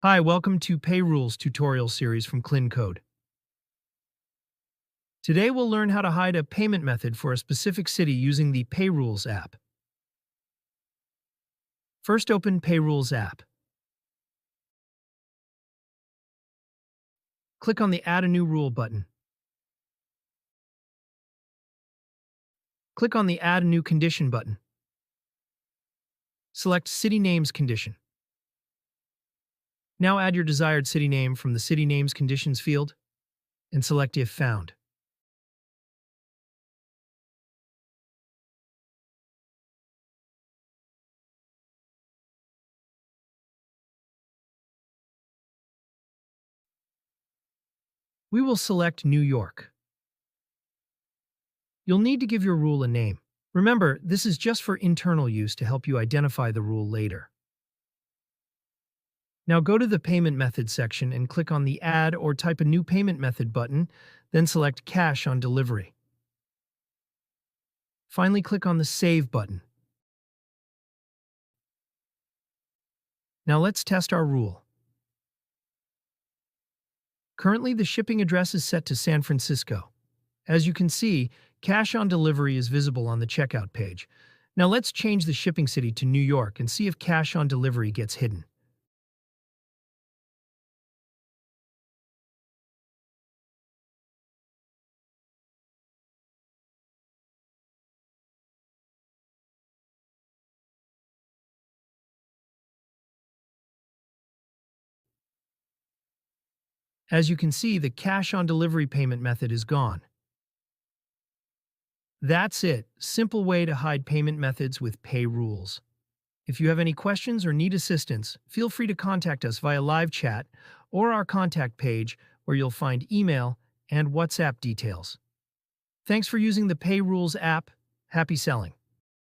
Hi, welcome to PayRules tutorial series from KlinKode. Today we'll learn how to hide a payment method for a specific city using the PayRules app. First, open PayRules app. Click on the Add a New Rule button. Click on the Add a New Condition button. Select City Names Condition. Now add your desired city name from the City Names Conditions field and select If Found. We will select New York. You'll need to give your rule a name. Remember, this is just for internal use to help you identify the rule later. Now go to the Payment Method section and click on the Add or Type a New Payment Method button, then select Cash on Delivery. Finally, click on the Save button. Now let's test our rule. Currently, the shipping address is set to San Francisco. As you can see, Cash on Delivery is visible on the checkout page. Now let's change the shipping city to New York and see if Cash on Delivery gets hidden. As you can see, the Cash on Delivery payment method is gone. That's it. Simple way to hide payment methods with PayRules. If you have any questions or need assistance, feel free to contact us via live chat or our contact page where you'll find email and WhatsApp details. Thanks for using the PayRules app. Happy selling!